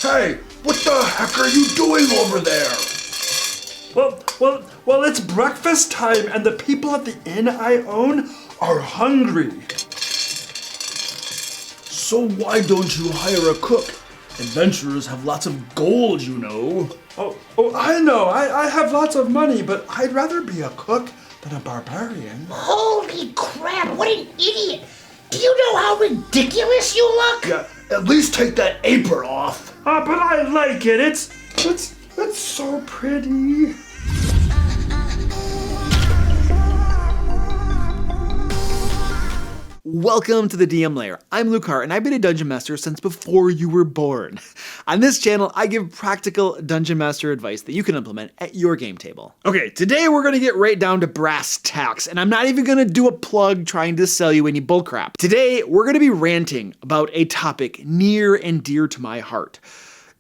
Hey, what the heck are you doing over there? Well, it's breakfast time and the people at the inn I own are hungry. So why don't you hire a cook? Adventurers have lots of gold, you know. Oh, I know. I have lots of money, but I'd rather be a cook than a barbarian. Holy crap, what an idiot! Do you know how ridiculous you look? Yeah, at least take that apron off. But I like it. It's so pretty. Welcome to the DM Lair. I'm Luke Hart, and I've been a Dungeon Master since before you were born. On this channel, I give practical Dungeon Master advice that you can implement at your game table. Okay, today we're gonna get right down to brass tacks, and I'm not even gonna do a plug trying to sell you any bullcrap. Today, we're gonna be ranting about a topic near and dear to my heart.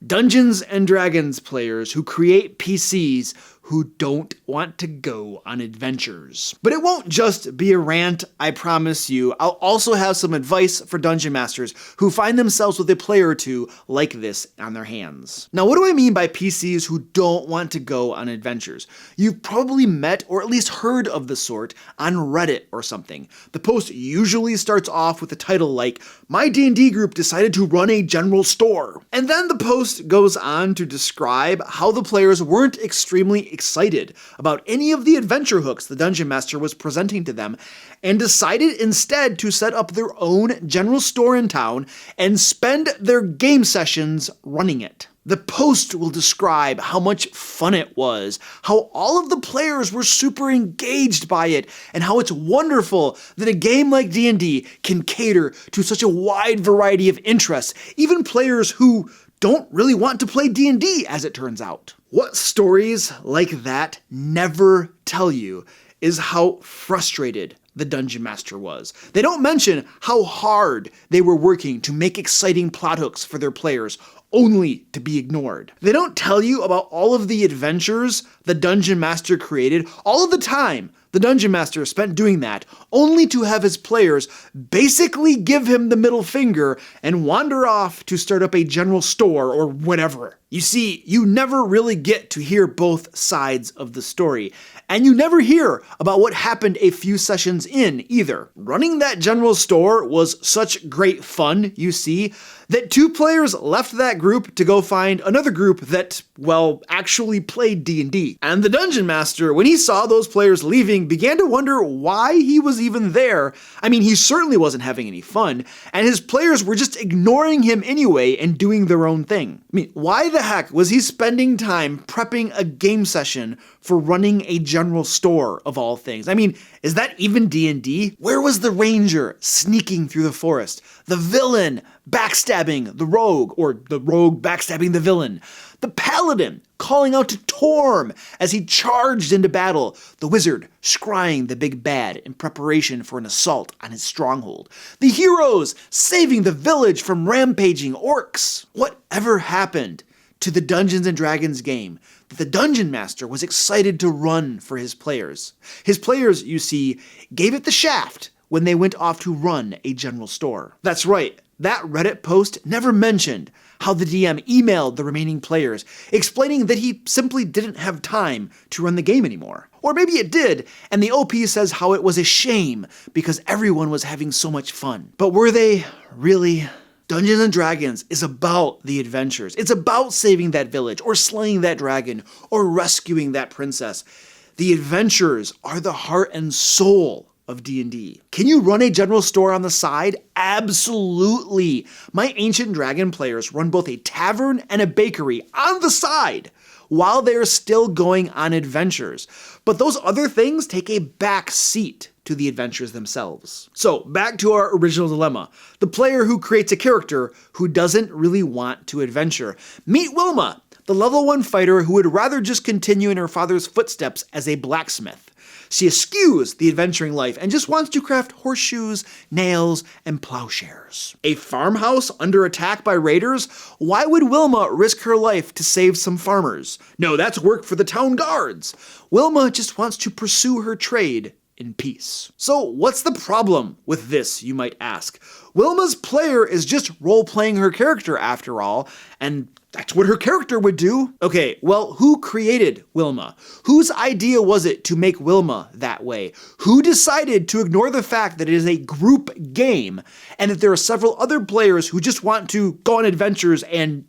Dungeons and Dragons players who create PCs who don't want to go on adventures. But it won't just be a rant, I promise you. I'll also have some advice for Dungeon Masters who find themselves with a player or two like this on their hands. Now, what do I mean by PCs who don't want to go on adventures? You've probably met or at least heard of the sort on Reddit or something. The post usually starts off with a title like, "My D&D group decided to run a general store." And then the post goes on to describe how the players weren't extremely excited about any of the adventure hooks the Dungeon Master was presenting to them and decided instead to set up their own general store in town and spend their game sessions running it. The post will describe how much fun it was, how all of the players were super engaged by it, and how it's wonderful that a game like D&D can cater to such a wide variety of interests, even players who don't really want to play D&D, as it turns out. What stories like that never tell you is how frustrated the Dungeon Master was. They don't mention how hard they were working to make exciting plot hooks for their players, only to be ignored. They don't tell you about all of the adventures the Dungeon Master created, all of the time the Dungeon Master spent doing that, only to have his players basically give him the middle finger and wander off to start up a general store or whatever. You see, you never really get to hear both sides of the story, and you never hear about what happened a few sessions in either. Running that general store was such great fun, you see, that two players left that group to go find another group that, well, actually played D&D. And the Dungeon Master, when he saw those players leaving, began to wonder why he was even there. I mean, he certainly wasn't having any fun, and his players were just ignoring him anyway and doing their own thing. I mean, why the heck was he spending time prepping a game session for running a general store of all things? I mean, is that even D&D? Where was the ranger sneaking through the forest? The villain backstabbing the rogue, or the rogue backstabbing the villain? The paladin calling out to Torm as he charged into battle, the wizard scrying the big bad in preparation for an assault on his stronghold, the heroes saving the village from rampaging orcs. Whatever happened to the Dungeons and Dragons game that the Dungeon Master was excited to run for his players? His players, you see, gave it the shaft when they went off to run a general store. That's right, that Reddit post never mentioned how the DM emailed the remaining players, explaining that he simply didn't have time to run the game anymore. Or maybe it did, and the OP says how it was a shame because everyone was having so much fun. But were they really? Dungeons and Dragons is about the adventures. It's about saving that village, or slaying that dragon, or rescuing that princess. The adventures are the heart and soul of D&D. Can you run a general store on the side? Absolutely. My Ancient Dragon players run both a tavern and a bakery on the side while they're still going on adventures. But those other things take a back seat to the adventures themselves. So back to our original dilemma. The player who creates a character who doesn't really want to adventure. Meet Wilma, the level 1 fighter who would rather just continue in her father's footsteps as a blacksmith. She eschews the adventuring life and just wants to craft horseshoes, nails, and plowshares. A farmhouse under attack by raiders? Why would Wilma risk her life to save some farmers? No, that's work for the town guards. Wilma just wants to pursue her trade in peace. So what's the problem with this, you might ask? Wilma's player is just role-playing her character after all, and that's what her character would do. Okay, well, who created Wilma? Whose idea was it to make Wilma that way? Who decided to ignore the fact that it is a group game and that there are several other players who just want to go on adventures and,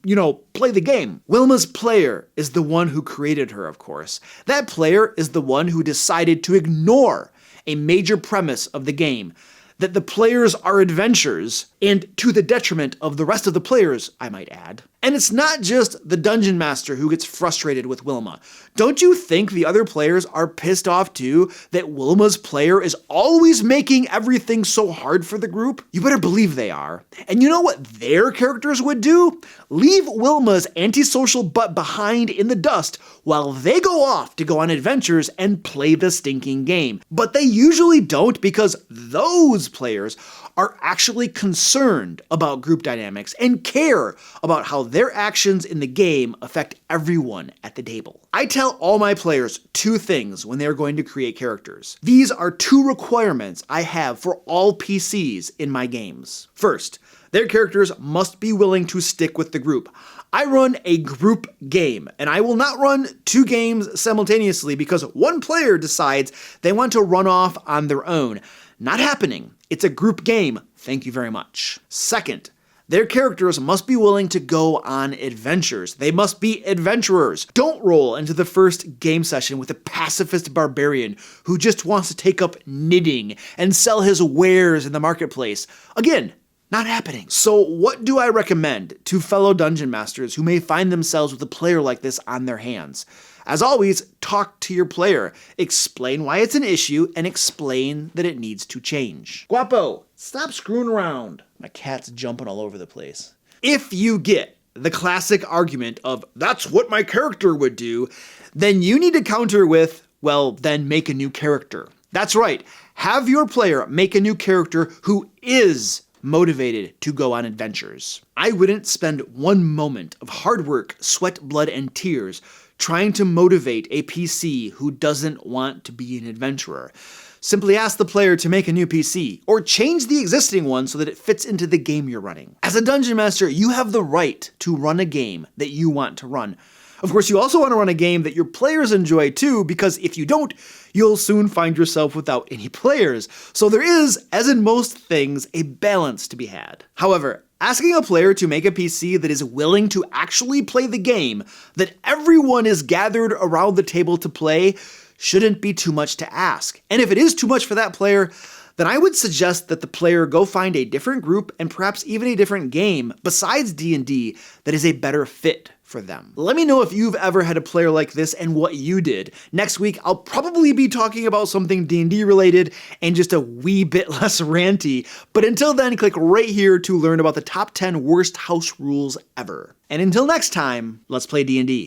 play the game? Wilma's player is the one who created her, of course. That player is the one who decided to ignore a major premise of the game, that the players are adventurers, and to the detriment of the rest of the players, I might add. And it's not just the dungeon master who gets frustrated with Wilma. Don't you think the other players are pissed off too that Wilma's player is always making everything so hard for the group? You better believe they are. And you know what their characters would do? Leave Wilma's antisocial butt behind in the dust while they go off to go on adventures and play the stinking game. But they usually don't, because those players are actually concerned about group dynamics and care about how their actions in the game affect everyone at the table. I tell all my players two things when they're going to create characters. These are two requirements I have for all PCs in my games. First, their characters must be willing to stick with the group. I run a group game, and I will not run two games simultaneously because one player decides they want to run off on their own. Not happening. It's a group game. Thank you very much. Second, their characters must be willing to go on adventures. They must be adventurers. Don't roll into the first game session with a pacifist barbarian who just wants to take up knitting and sell his wares in the marketplace. Again, not happening. So what do I recommend to fellow dungeon masters who may find themselves with a player like this on their hands? As always, talk to your player. Explain why it's an issue and explain that it needs to change. Guapo, stop screwing around. My cat's jumping all over the place. If you get the classic argument of, that's what my character would do, then you need to counter with, well, then make a new character. That's right. Have your player make a new character who is motivated to go on adventures. I wouldn't spend one moment of hard work, sweat, blood, and tears trying to motivate a PC who doesn't want to be an adventurer. Simply ask the player to make a new PC, or change the existing one so that it fits into the game you're running. As a dungeon master, you have the right to run a game that you want to run. Of course, you also want to run a game that your players enjoy too, because if you don't, you'll soon find yourself without any players. So there is, as in most things, a balance to be had. However, asking a player to make a PC that is willing to actually play the game that everyone is gathered around the table to play shouldn't be too much to ask. And if it is too much for that player, then I would suggest that the player go find a different group and perhaps even a different game besides D&D that is a better fit for them. Let me know if you've ever had a player like this and what you did. Next week, I'll probably be talking about something D&D related and just a wee bit less ranty. But until then, click right here to learn about the top 10 worst house rules ever. And until next time, let's play D&D.